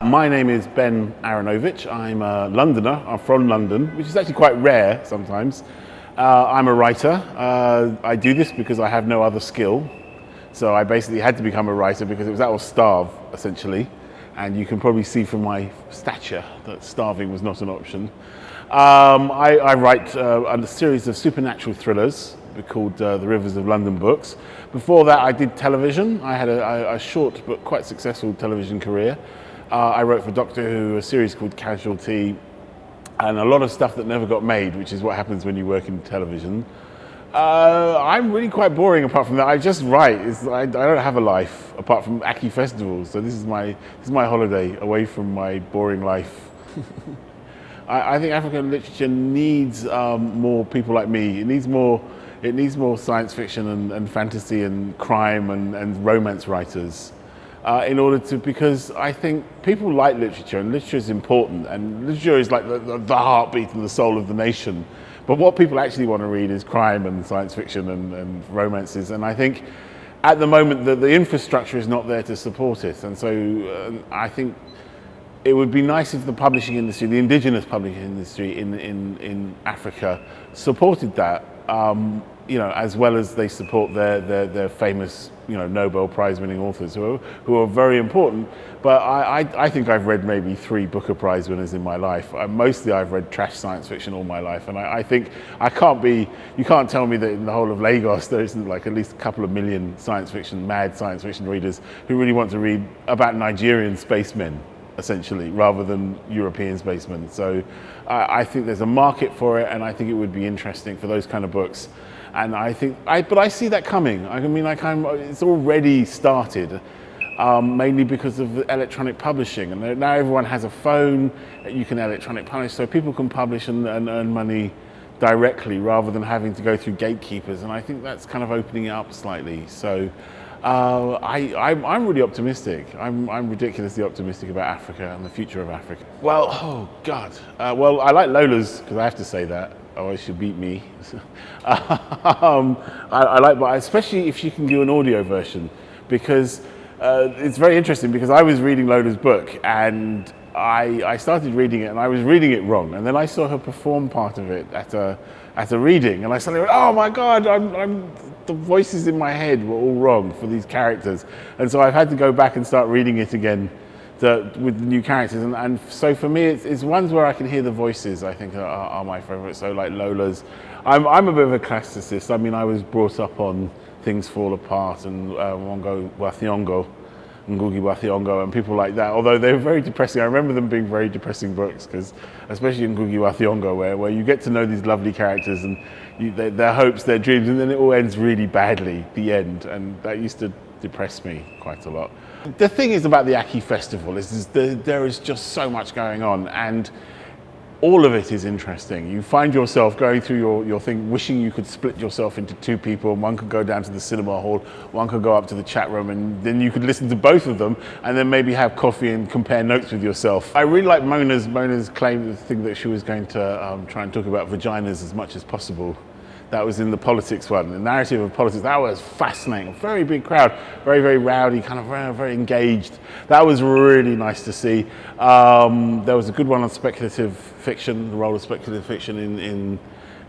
My name is Ben Aaronovitch. I'm a Londoner. I'm from London, which is actually quite rare sometimes. I'm a writer. I do this because I have no other skill. So I basically had to become a writer because it was that or starve, essentially. And you can probably see from my stature that starving was not an option. I write a series of supernatural thrillers called The Rivers of London books. Before that, I did television. I had a short but quite successful television career. I wrote for Doctor Who, a series called Casualty, and a lot of stuff that never got made, which is what happens when you work in television. I'm really quite boring apart from that. I just write. I don't have a life apart from Aki festivals, so this is my holiday away from my boring life. I think African literature needs more people like me. It needs more science fiction and fantasy and crime and romance writers. Because I think people like literature, and literature is important, and literature is like the heartbeat and the soul of the nation. But what people actually want to read is crime and science fiction and romances, and I think at the moment the infrastructure is not there to support it, and so I think it would be nice if the publishing industry, the indigenous publishing industry in Africa, supported that. As well as they support their famous, Nobel Prize-winning authors who are very important. But I think I've read maybe 3 Booker Prize winners in my life. Mostly I've read trash science fiction all my life, and I think you can't tell me that in the whole of Lagos there isn't like at least a couple of million mad science fiction readers who really want to read about Nigerian spacemen, essentially, rather than European spacemen. So I think there's a market for it, and I think it would be interesting for those kind of books. And but I see that coming. It's already started, mainly because of electronic publishing. And now everyone has a phone, you can electronic publish, so people can publish and earn money directly rather than having to go through gatekeepers. And I think that's kind of opening it up slightly. So I'm really optimistic. I'm ridiculously optimistic about Africa and the future of Africa. Well, oh God. I like Lola's because I have to say that. Otherwise she'll beat me. I like, but especially if she can do an audio version, because it's very interesting. Because I was reading Lola's book and I started reading it and I was reading it wrong, and then I saw her perform part of it at a reading, and I suddenly went, oh my God, the voices in my head were all wrong for these characters, and so I've had to go back and start reading it again with the new characters, and so for me it's ones where I can hear the voices. I think are my favourite. So like Lola's, I'm a bit of a classicist. I was brought up on Things Fall Apart and Ngugi wa Thiong'o and people like that, although they were very depressing. I remember them being very depressing books, because especially in Ngugi wa Thiong'o, where you get to know these lovely characters and their hopes, their dreams, and then it all ends really badly, the end, and that used to depress me quite a lot. The thing is about the Aki Festival is there is just so much going on, and all of it is interesting. You find yourself going through your thing, wishing you could split yourself into 2 people. One could go down to the cinema hall, one could go up to the chat room, and then you could listen to both of them, and then maybe have coffee and compare notes with yourself. I really like Mona's claim, the thing that she was going to try and talk about vaginas as much as possible. That was in the politics one, the narrative of politics. That was fascinating. Very big crowd, very, very rowdy, kind of very engaged. That was really nice to see. There was a good one on speculative fiction, the role of speculative fiction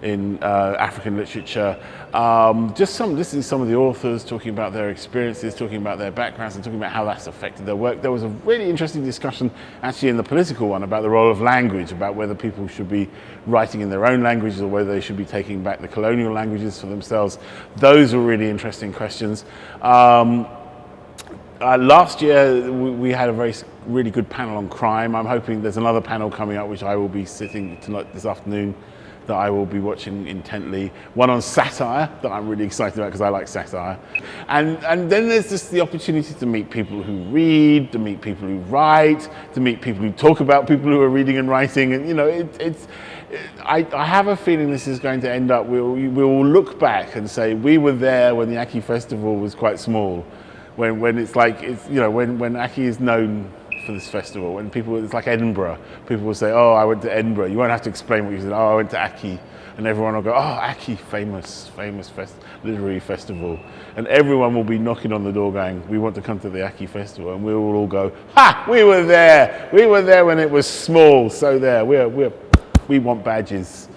in African literature. Listening to some of the authors talking about their experiences, talking about their backgrounds, and talking about how that's affected their work. There was a really interesting discussion actually in the political one about the role of language, about whether people should be writing in their own languages or whether they should be taking back the colonial languages for themselves. Those were really interesting questions. Last year we had a really good panel on crime. I'm hoping there's another panel coming up which I will be sitting tonight, this afternoon, that I will be watching intently. One on satire that I'm really excited about because I like satire. And then there's just the opportunity to meet people who read, to meet people who write, to meet people who talk about people who are reading and writing. And I have a feeling this is going to end up, we'll look back and say we were there when the Aki Festival was quite small. When Aki is known for this festival, when it's like Edinburgh, people will say, oh, I went to Edinburgh. You won't have to explain what you said. Oh, I went to Aki. and everyone will go, oh, Aki, famous literary festival. And everyone will be knocking on the door going, we want to come to the Aki festival. And we will all go, ha, we were there. We were there when it was small. So there, we want badges.